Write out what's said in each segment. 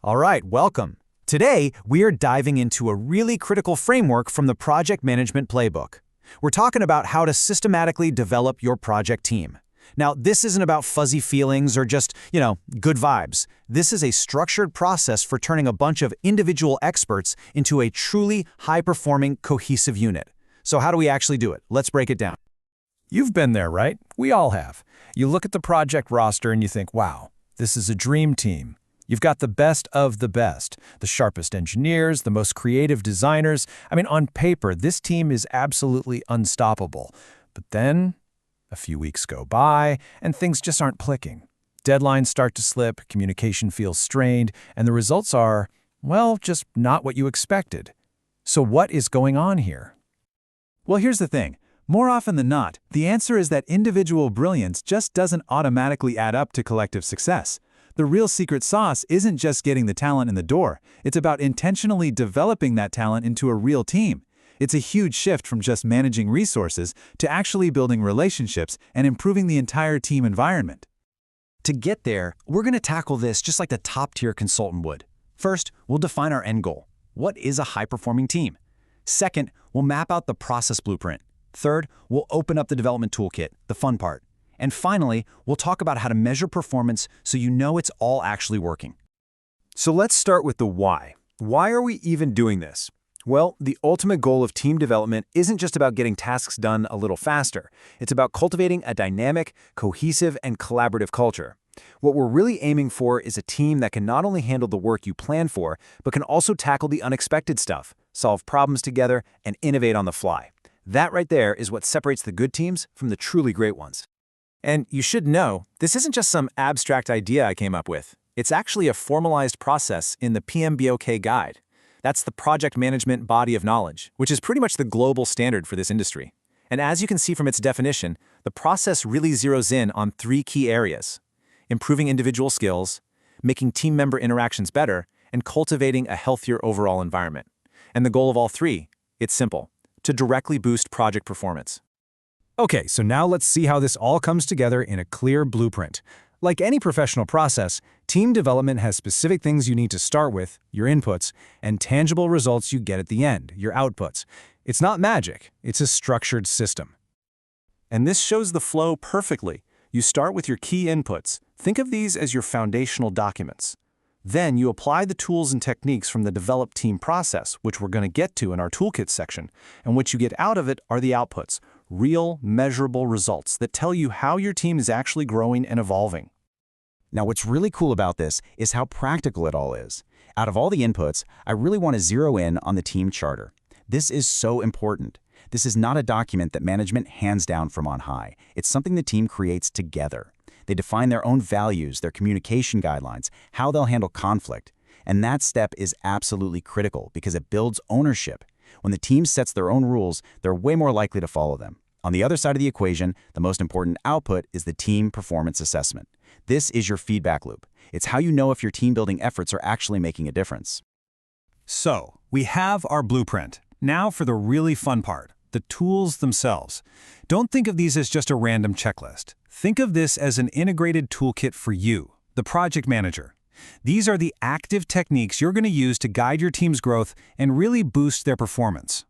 All right, welcome. Today, we are diving into a really critical framework from the Project Management Playbook. We're talking about how to systematically develop your project team. Now, this isn't about fuzzy feelings or just, good vibes. This is a structured process for turning a bunch of individual experts into a truly high-performing, cohesive unit. So how do we actually do it? Let's break it down. You've been there, right? We all have. You look at the project roster and you think, wow, this is a dream team. You've got the best of the best, the sharpest engineers, the most creative designers. On paper, this team is absolutely unstoppable. But then, a few weeks go by, and things just aren't clicking. Deadlines start to slip, communication feels strained, and the results are, just not what you expected. So what is going on here? Well, here's the thing. More often than not, the answer is that individual brilliance just doesn't automatically add up to collective success. The real secret sauce isn't just getting the talent in the door. It's about intentionally developing that talent into a real team. It's a huge shift from just managing resources to actually building relationships and improving the entire team environment. To get there, we're going to tackle this just like the top-tier consultant would. First, we'll define our end goal. What is a high-performing team? Second, we'll map out the process blueprint. Third, we'll open up the development toolkit, the fun part. And finally, we'll talk about how to measure performance so you know it's all actually working. So let's start with the why. Why are we even doing this? Well, the ultimate goal of team development isn't just about getting tasks done a little faster. It's about cultivating a dynamic, cohesive, and collaborative culture. What we're really aiming for is a team that can not only handle the work you plan for, but can also tackle the unexpected stuff, solve problems together, and innovate on the fly. That right there is what separates the good teams from the truly great ones. And you should know, this isn't just some abstract idea I came up with. It's actually a formalized process in the PMBOK guide. That's the project management body of knowledge, which is pretty much the global standard for this industry. And as you can see from its definition, the process really zeroes in on three key areas: improving individual skills, making team member interactions better, and cultivating a healthier overall environment. And the goal of all three, it's simple: to directly boost project performance. Okay, so now let's see how this all comes together in a clear blueprint. Like any professional process, team development has specific things you need to start with, your inputs, and tangible results you get at the end, your outputs. It's not magic, it's a structured system. And this shows the flow perfectly. You start with your key inputs. Think of these as your foundational documents. Then you apply the tools and techniques from the developed team process, which we're going to get to in our toolkit section. And what you get out of it are the outputs, real, measurable results that tell you how your team is actually growing and evolving. Now, what's really cool about this is how practical it all is. Out of all the inputs, I really want to zero in on the team charter. This is so important. This is not a document that management hands down from on high. It's something the team creates together. They define their own values, their communication guidelines, how they'll handle conflict. And that step is absolutely critical because it builds ownership. When the team sets their own rules, they're way more likely to follow them. On the other side of the equation, the most important output is the team performance assessment. This is your feedback loop. It's how you know if your team-building efforts are actually making a difference. So, we have our blueprint. Now for the really fun part, the tools themselves. Don't think of these as just a random checklist. Think of this as an integrated toolkit for you, the project manager. These are the active techniques you're going to use to guide your team's growth and really boost their performance.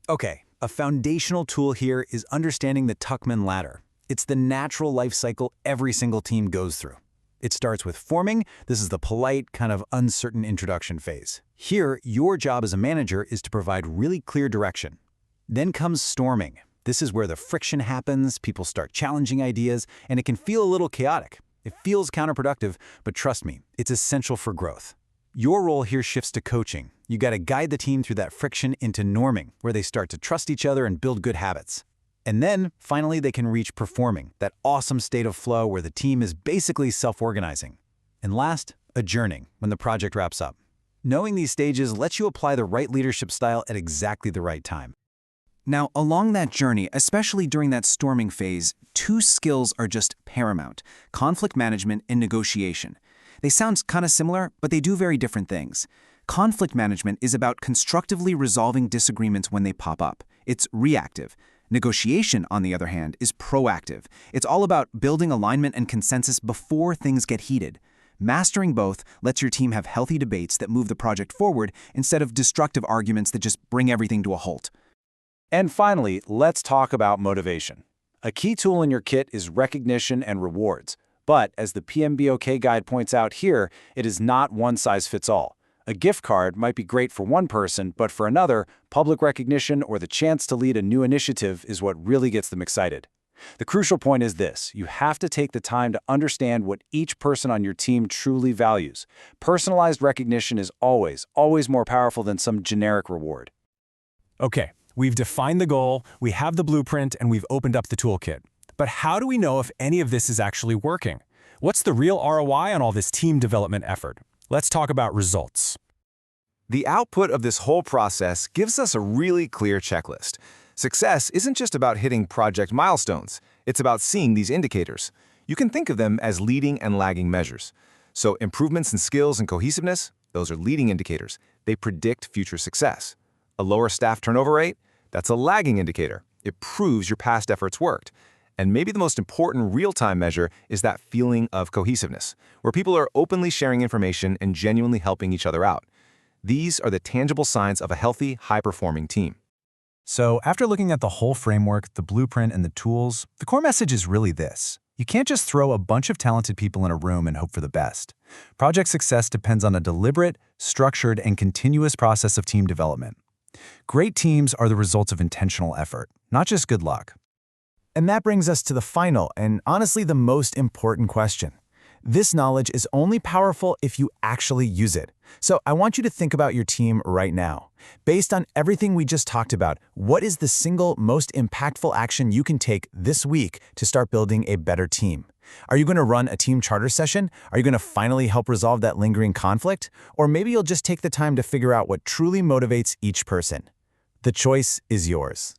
Okay, a foundational tool here is understanding the Tuckman ladder. It's the natural life cycle every single team goes through. It starts with forming. This is the polite, kind of uncertain introduction phase. Here, your job as a manager is to provide really clear direction. Then comes storming. This is where the friction happens, people start challenging ideas, and it can feel a little chaotic. It feels counterproductive, but trust me, it's essential for growth. Your role here shifts to coaching. You got to guide the team through that friction into norming, where they start to trust each other and build good habits. And then, finally, they can reach performing, that awesome state of flow where the team is basically self-organizing. And last, adjourning, when the project wraps up. Knowing these stages lets you apply the right leadership style at exactly the right time. Now, along that journey, especially during that storming phase, two skills are just paramount: conflict management and negotiation. They sound kind of similar, but they do very different things. Conflict management is about constructively resolving disagreements when they pop up. It's reactive. Negotiation, on the other hand, is proactive. It's all about building alignment and consensus before things get heated. Mastering both lets your team have healthy debates that move the project forward instead of destructive arguments that just bring everything to a halt. And finally, let's talk about motivation. A key tool in your kit is recognition and rewards. But as the PMBOK guide points out here, it is not one size fits all. A gift card might be great for one person, but for another, public recognition or the chance to lead a new initiative is what really gets them excited. The crucial point is this: you have to take the time to understand what each person on your team truly values. Personalized recognition is always more powerful than some generic reward. Okay, we've defined the goal, we have the blueprint, and we've opened up the toolkit. But how do we know if any of this is actually working? What's the real ROI on all this team development effort? Let's talk about results. The output of this whole process gives us a really clear checklist. Success isn't just about hitting project milestones. It's about seeing these indicators. You can think of them as leading and lagging measures. So improvements in skills and cohesiveness, those are leading indicators. They predict future success. A lower staff turnover rate, that's a lagging indicator. It proves your past efforts worked. And maybe the most important real-time measure is that feeling of cohesiveness, where people are openly sharing information and genuinely helping each other out. These are the tangible signs of a healthy, high-performing team. So after looking at the whole framework, the blueprint, and the tools, the core message is really this. You can't just throw a bunch of talented people in a room and hope for the best. Project success depends on a deliberate, structured, and continuous process of team development. Great teams are the results of intentional effort, not just good luck. And that brings us to the final and honestly the most important question. This knowledge is only powerful if you actually use it. So I want you to think about your team right now. Based on everything we just talked about, what is the single most impactful action you can take this week to start building a better team? Are you going to run a team charter session? Are you going to finally help resolve that lingering conflict? Or maybe you'll just take the time to figure out what truly motivates each person. The choice is yours.